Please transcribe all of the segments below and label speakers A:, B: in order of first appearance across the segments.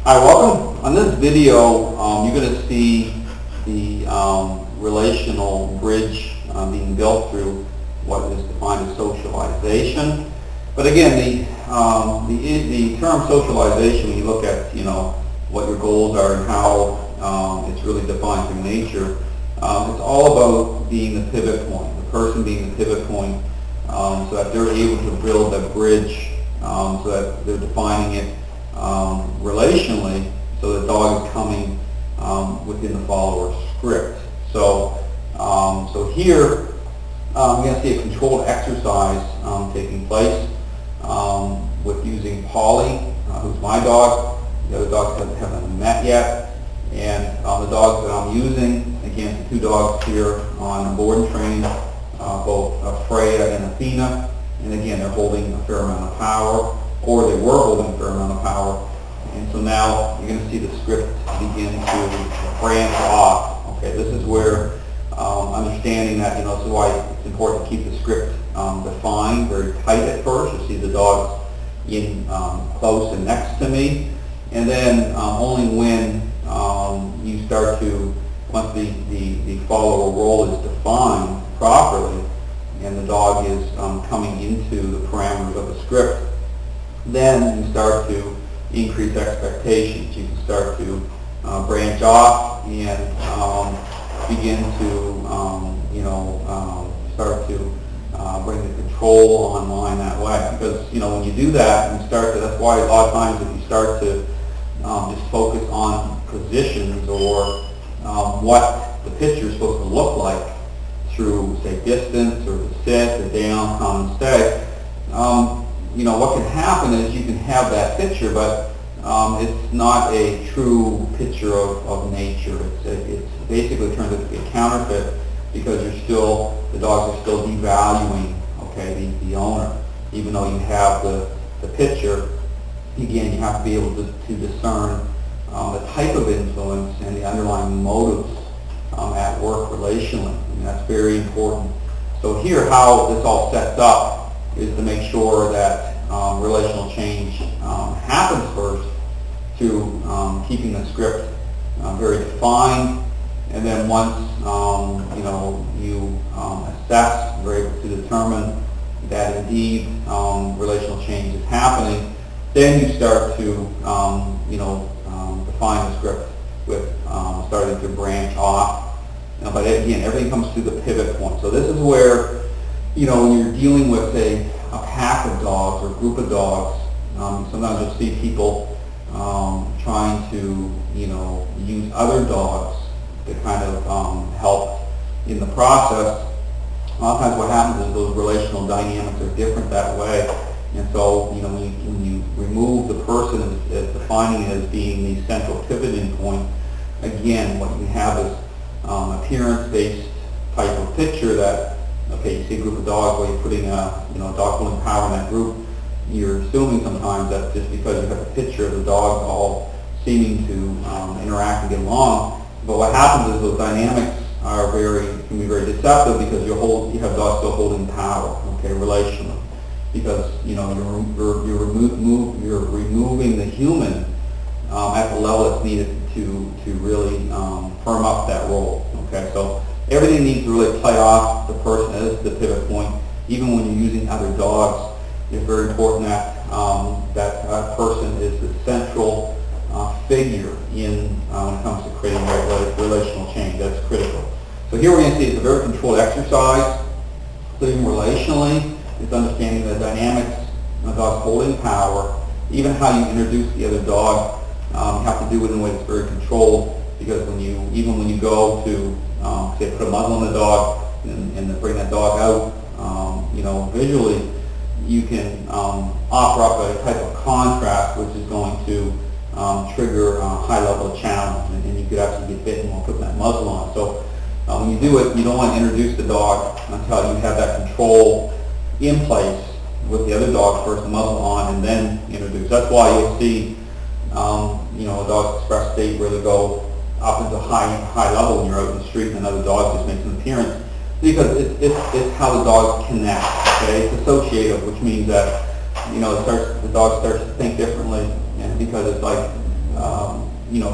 A: Hi, welcome. On this video, you're going to see the relational bridge being built through what is defined as socialization. But again, the term socialization, when you look at what your goals are and how it's really defined through nature, it's all about being the pivot point, the person being the pivot point, so that they're able to build a bridge, so that they're defining it relationally, so the dog is coming within the follower's script. So here we're going to see a controlled exercise taking place with using Polly, who's my dog. The other dogs haven't met yet, and the dogs that I'm using, again, the two dogs here on board and training, both Freya and Athena, and again, they're holding a fair amount of power, or they were holding a fair amount of power. And so now you're going to see the script begin to branch off. Okay, this is where understanding that, this is why it's important to keep the script defined, very tight at first. You see the dogs in close and next to me. And then only when you start to, once the follower role is defined properly and the dog is coming into the parameters of the script, then you start to increase expectations. You can start to branch off and begin to, start to bring the control online that way. Because, when you do that, and that's why a lot of times if you start to just focus on positions or what the picture is supposed to look like through, say, distance or the sit, the down, come, and stay, what can happen is you can have that picture, but it's not a true picture of nature. It's basically turns out to be a counterfeit because the dogs are still devaluing, the owner. Even though you have the picture, again, you have to be able to discern the type of influence and the underlying motives at work relationally. And that's very important. So here, how this all sets up is to make sure that relational change happens first through keeping the script very defined, and then once you assess, you're able to determine that indeed relational change is happening, then you start to define the script with starting to branch off. But again, everything comes to the pivot point. So this is where when you're dealing with a pack of dogs or group of dogs, sometimes you'll see people trying to use other dogs to kind of help in the process. A lot of times what happens is those relational dynamics are different that way. And so when you remove the person as defining it as being the central pivoting point, again, what you have is appearance-based type of picture that, you see a group of dogs where you're putting a dog holding power in that group, you're assuming sometimes that just because you have a picture of the dogs all seeming to interact and get along, but what happens is those dynamics can be very deceptive because you have dogs still holding power, relationally, because you're removing the human at the level that's needed to really firm up that role. So everything needs to really play off the person as the pivot point. Even when you're using other dogs, it's very important that that person is the central figure in when it comes to creating relational change. That's critical. So here we're going to see it's a very controlled exercise. Living relationally, it's understanding the dynamics of the dog's holding power. Even how you introduce the other dog, you have to do it in a way that's very controlled, because when you go to say put a muzzle on the dog and bring that dog out, visually you can offer up a type of contrast which is going to trigger a high level of challenge, and you could actually get bitten while putting that muzzle on. So when you do it, you don't want to introduce the dog until you have that control in place with the other dog first, the muzzle on, and then introduce. That's why you'll see a dog's express state where they go up into high level when you're out in the street and another dog just makes an appearance, because it's how the dogs connect. It's associative, which means that the dog starts to think differently, and because it's like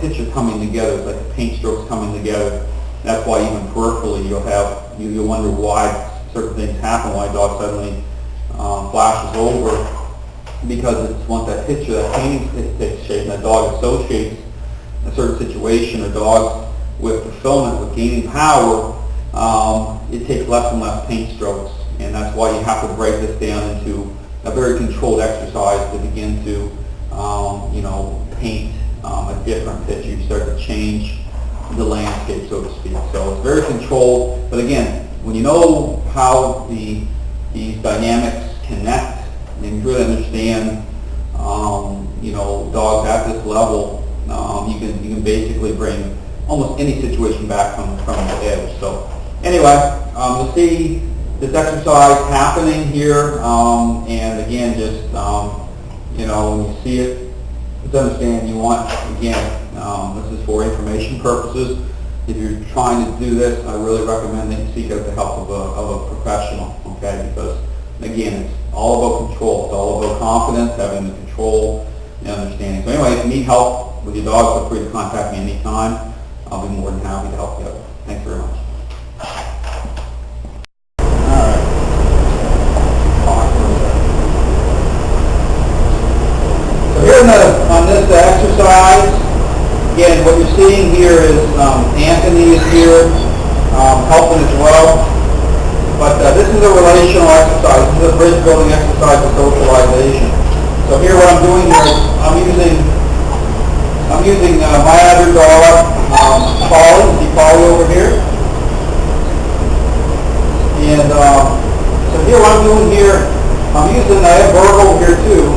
A: picture coming together. It's like the paint strokes coming together. That's why even peripherally you'll wonder why certain things happen, why a dog suddenly flashes over, because it's once that picture, that painting takes shape, and that dog associates a certain situation, or dogs with fulfillment, with gaining power, it takes less and less paint strokes, and that's why you have to break this down into a very controlled exercise to begin to, paint a different picture. You start to change the landscape, so to speak. So it's very controlled, but again, when you know how these dynamics connect, and you really understand, dogs at this level, you can basically bring almost any situation back from the edge. So anyway, you'll see this exercise happening here, and again, just when you see it, to understand you want, again, this is for information purposes. If you're trying to do this, I really recommend that you seek out the help of a professional, okay? Because again, it's all about control. It's all about confidence, having the control and understanding. So anyway, if you need help with your dog, feel free to contact me anytime. I'll be more than happy to help you out. Thanks very much. On this exercise, again, what you're seeing here is Anthony is here helping as well. But this is a relational exercise. This is a bridge building exercise of socialization. So here, what I'm doing here is I'm using my other dog, Polly. See Polly over here. And so here, what I'm doing here, I'm using I have Berg over here too.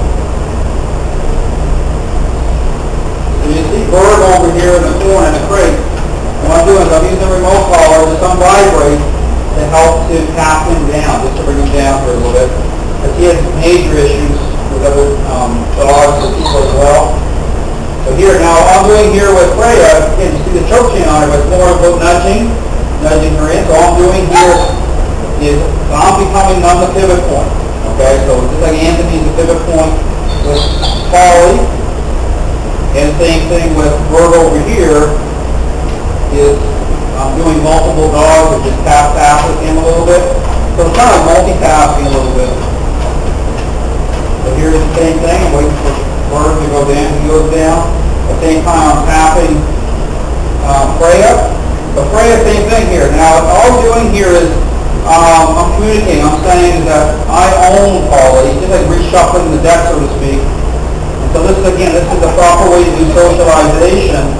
A: You see Berg over here in the corner in the crate. And what I'm doing is I'm using the remote collar to some vibrate to help to tap him down, just to bring him down for a little bit. Because he has major issues with other dogs or people as well. So here, now all I'm doing here with Freya, again, you see the choke chain on her, but it's more about nudging her in. So all I'm doing here is I'm becoming the pivot point. Okay, so just like Anthony's the pivot point with Polly. And same thing with Berg over here is I'm doing multiple dogs or just tap with him a little bit. So it's kind of multitasking a little bit. So here's the same thing. I'm waiting for Berg to go down. He goes down. At the same time I'm tapping Freya. But Freya, same thing here. Now all I'm doing here is I'm communicating. I'm saying that I own Polly. Just like reshuffling the deck, so to speak. So this is the proper way to do socialization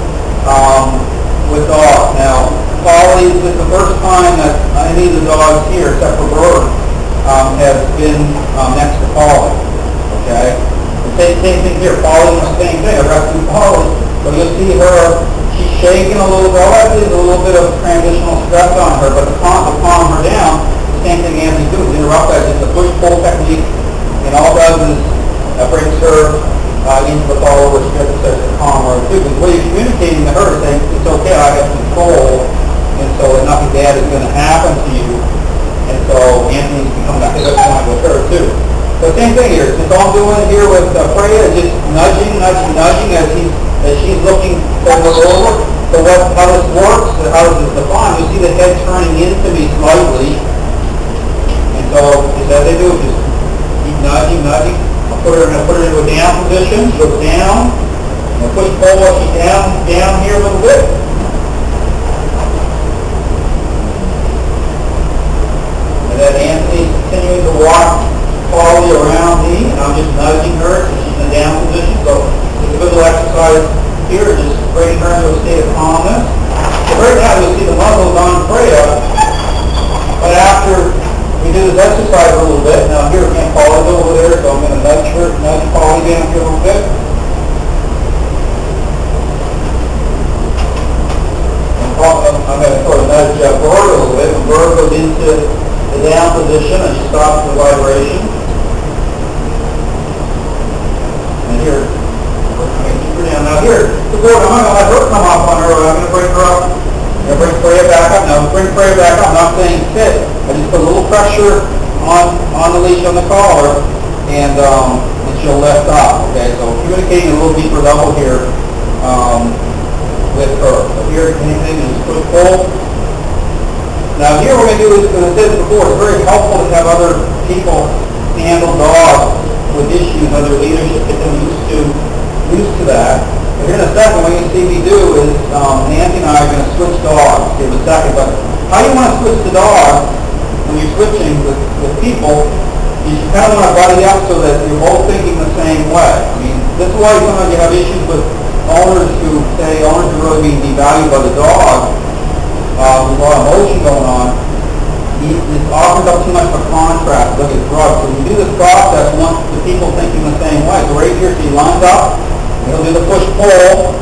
A: with dogs. Now, Polly, this is the first time that any of the dogs here, except for Berg, has been next to Polly. Okay? The same thing here. Polly does the same thing. I rescued Polly. So you'll see her, she's shaking a little bit. All that is a little bit of transitional stress on her, but to calm her down, the same thing Anthony does, interrupt that. It's a push-pull technique, and all it does is brings her into the follower strip and starts to calm her too. Because what you're communicating to her is saying, it's okay, I have control, and so nothing bad is going to happen to you. And so Anthony's becoming that pivot point with her too. So same thing here. It's all I'm doing here with Freya, just nudging as she's looking over. So how this works, how this is defined, you see the head turning into me slightly. And so just as they do, just keep nudging. I'm going to put her into a down position. She goes down. I'm going to push pull while she's down here a little bit. And then Anthony's continuing to walk Polly around me, and I'm just nudging her so she's in a down position. So it's a good little exercise here, just bringing her into a state of calmness. So right now you'll see the muzzle's on Freya, but after we do this exercise a little bit. Now here again, Polly's over there, so I'm going to nudge Polly down here a little bit. And I'm going to sort of nudge Berg a little bit. When Berg goes into the down position, and she stops the vibration. And here, keep her down. Now here, I'm going to let her come up on her. I'm going to bring her up. I'm going to bring Freya back up. Now bring Freya back up. I'm not saying sit. I just put a little pressure on the leash on the collar, and she'll lift up. Okay, so communicating a little deeper level here. with her. So here, anything is push pull. Now here we're going to do is, as I said before, it's very helpful to have other people handle dogs with issues under leadership, get them used to that. But here in a second, what you see me do is Nancy and I are going to switch dogs. Give a second, but how you want to switch the dog when you're switching with people, you kind of want to buddy up so that you're both thinking the same way. I mean, this is why sometimes you have issues with owners who say owners are really being devalued by the dog. There's a lot of emotion going on. It offers up too much of a contrast with his drugs. So you do this process, you want the people thinking the same way. So right here, so he lines up, and he'll do the push-pull.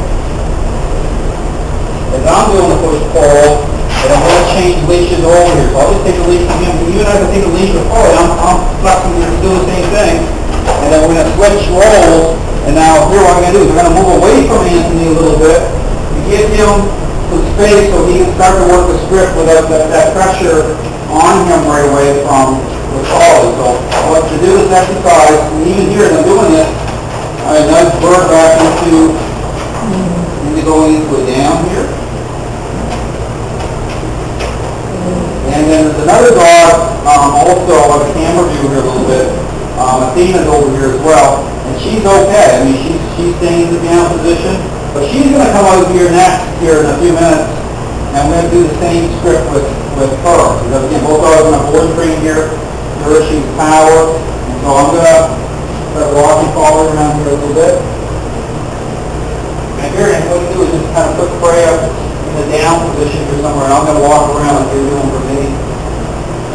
A: As I'm doing the push-pull, and I'm going to change leashes over here. So I'll just take the leash from him. Even as I take the leash before, I'm flexing here to do the same thing. And then we're going to switch roles. And now here what I'm going to do is we're going to move away from Anthony a little bit to give him some space so he can start to work the script without that pressure on him right away from the collie. So what to do is exercise, and even here as I'm doing this, I nudge Bird back into going into a down here. And then there's another dog, also on the camera view here a little bit. Athena's over here as well, and she's okay. I mean, she's staying in the down position, but she's going to come out here next here in a few minutes, and we're going to do the same script with her. Because again, both dogs are on a board train here. Nourishing power, and so I'm going to start walking forward around here a little bit. And here, and what you do is just kind of put Freya in the down position here somewhere, and I'm going to walk around like you're doing for me.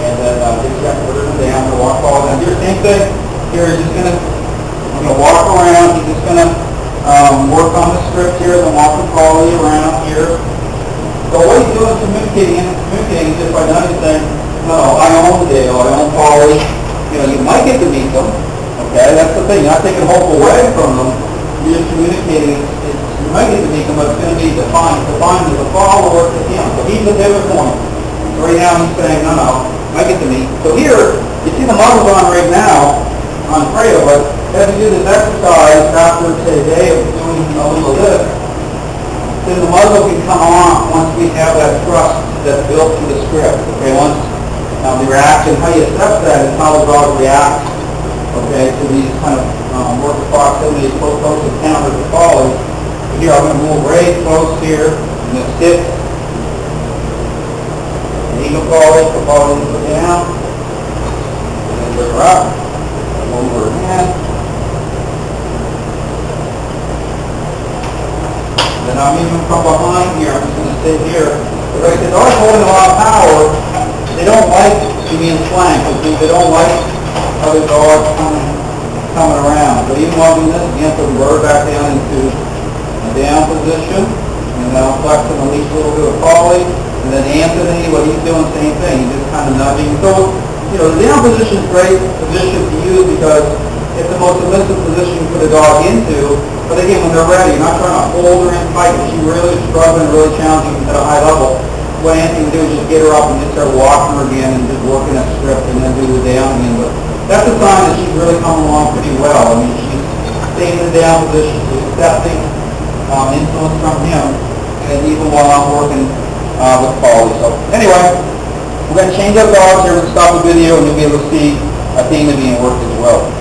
A: And then just check put her down to walk forward. And here, same thing. Here, I'm going to walk around. He's just going to work on the script here, then walk the collie around here. So what he's doing is communicating just by noticing, no, I own Dale, I own Polly. You know, you might get to meet them. Okay, that's the thing. You're not taking hope away from them. You're just communicating. You might get to meet them, but it's going to be defined as a follower to him. So he's the pivot point. So right now he's saying, no, I get to meet. So here, you see the muzzle's on right now on Freya, but as we do this exercise after, say, a day of doing a little of this, then the muzzle can come on once we have that trust that's built through the script. Okay, once the reaction, how you assess that is how the dog reacts, okay, to these kind of work of proximity, close encounter with the collie. Here I'm going to move right close here, and then sit. And eagle collie, the collie will go down, and then bring her up, move her again. Then I'm even from behind here, I'm just going to sit here. But like the dog's holding a lot of power, they don't like to be in flank, because they don't like other dogs coming around. But even while doing this, again, put the bird back down into a down position, and then I'll flex and release a little bit of collie. And then Anthony, what he's doing, same thing, he's just kind of nudging. So, you know, the down position is a great position to use because it's the most submissive position you put a dog into. But again, when they're ready, you're not trying to hold her in tight, but she's really struggling, really challenging at a high level. What Anthony can do is just get her up and just start walking her again and just working that script and then do the down again. But that's a sign that she's really coming along pretty well. I mean, she's staying in the down position, she's accepting influence from him, and even while I'm working with Polly. So anyway, we're going to change up dogs here. We're going to stop the video and you'll be able to see Athena being worked as well.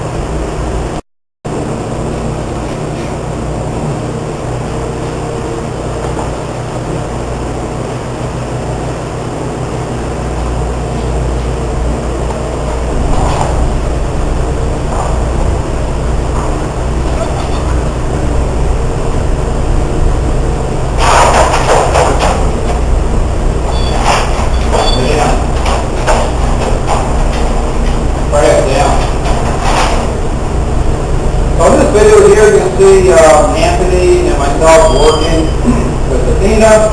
A: See Anthony and myself working with Athena,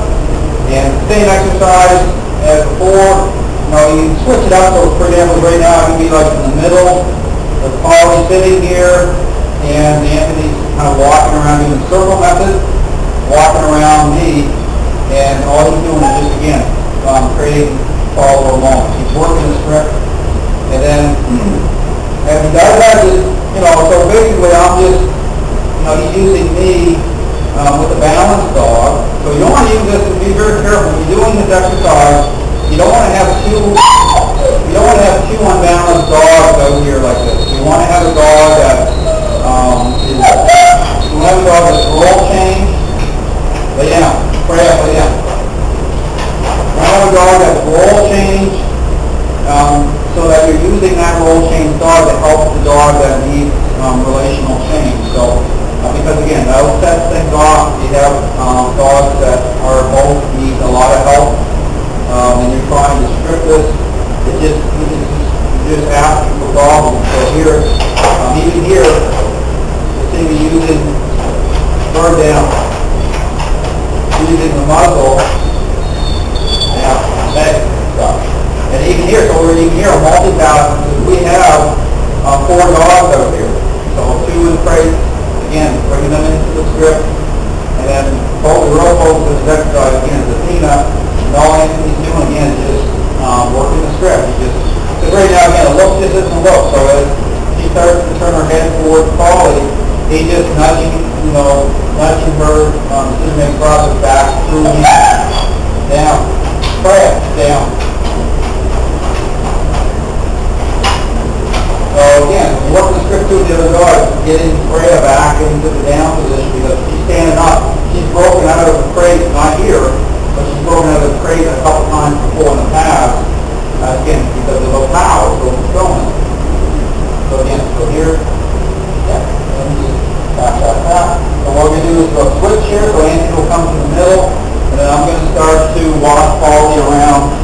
A: and same exercise as before. You know, you switch it up. So for example, right now I can be like in the middle, the Polly sitting here, and Anthony's kind of walking around doing the circle method, walking around me, and all he's doing is just again creating follower moments. He's working the script, and then as he does that, just, you know, so basically I'm just, you know, he's using me with the dog to help the dog that needs relational change. So, because again, that'll set things off. You have dogs that are both need a lot of help, and you're trying to script this. You just asking for problems. So here, even here, you see me using bird down, using the muzzle. And even here, so we're even here, multi-balancing. We have 4 dogs over here. So 2 in crates, again, bringing them into the script. And then the real focus of this exercise, again, is Athena. And all Anthony's doing, again, is just working the script. Because right now, again, a look just isn't a look. So as she starts to turn her head towards Polly, he's just nudging her decision-making process back through me. Down. Press. Down. So again, when you work the script through the other dog, getting Freya back into the down position because she's standing up. She's broken out of the crate, not here, but she's broken out of the crate a couple times before in the past. Again, because of the power, so it's going. So again, so here, yeah, and just tap. So what we're going to do is go switch here, so Anthony will come to the middle, and then I'm going to start to walk Polly around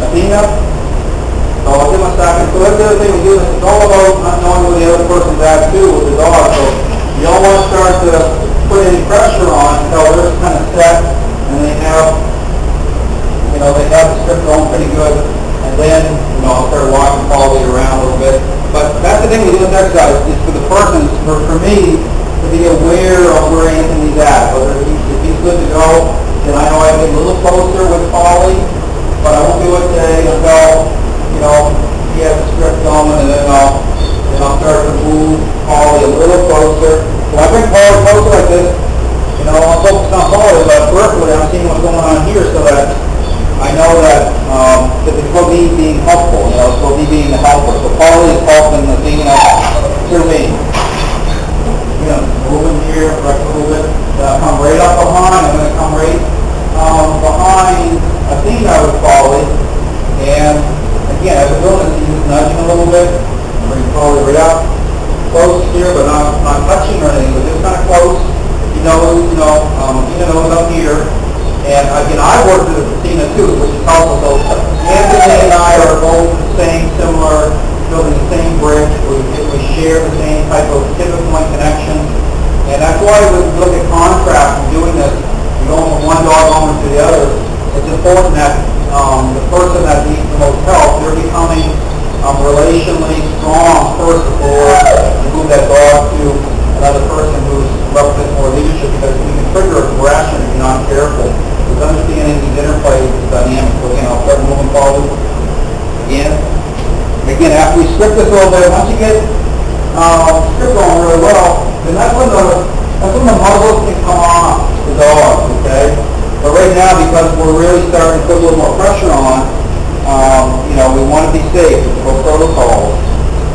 A: Athena. So I'll give him a second. So that's the other thing we do. It's all about not knowing where the other person's at too with the dog. So you don't want to start to put any pressure on until they're kind of set and they have the script going pretty good. And then, I'll start walking Polly around a little bit. But that's the thing we do with exercise. It's for the person, for me, to be aware of where Anthony's at. Whether if he's good to go, then I know I get a little closer with Polly. But I won't do it today until he has the script going, and then I'll start to move Polly a little closer. So I bring Polly closer like this, I'll focus on Polly, but peripherally I'm seeing what's going on here so that I know that it's for me being helpful, it's for me being the helper. So Polly is helping Athena through me. Moving here, right a little bit, come right up behind, I'm going to come right behind Athena with Polly, and again, as we're doing this, he's just nudging a little bit, bring Polly right up, close here, but not touching or anything, but just kind of close. Athena knows up here. And again, I worked with Athena too, which is helpful. So Anthony and I are both the same, similar, building the same bridge. We share the same type of pivot point connection. And that's why we look at contrast and doing this, going from one dog owner to the other. It's important that the person that needs the most help, they're becoming relationally strong first before you move that dog to another person who's represents more leadership, because we can trigger aggression if you're not careful. It's understanding these interplays, the dynamics. So again, I'll start moving forward again. Again, after we script this a little bit, once you get script going really well, then that's when the muzzles can come off the dog, okay? But right now, because we're really starting to put a little more pressure on, we want to be safe with the protocols.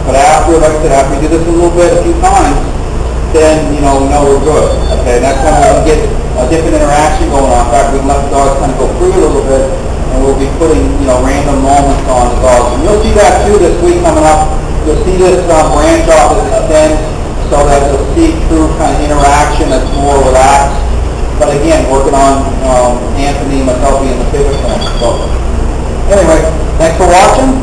A: But after, like I said, after we do this a little bit, a few times, then, we know we're good, okay? And that's when we'll get a different interaction going on. In fact, we can let the dogs kind of go free a little bit, and we'll be putting, random moments on the dogs. And you'll see that too this week coming up. You'll see this branch off as it extends, so that you'll see true kind of interaction that's more relaxed. But again, working on Anthony, myself being the pivot point. So anyway, thanks for watching.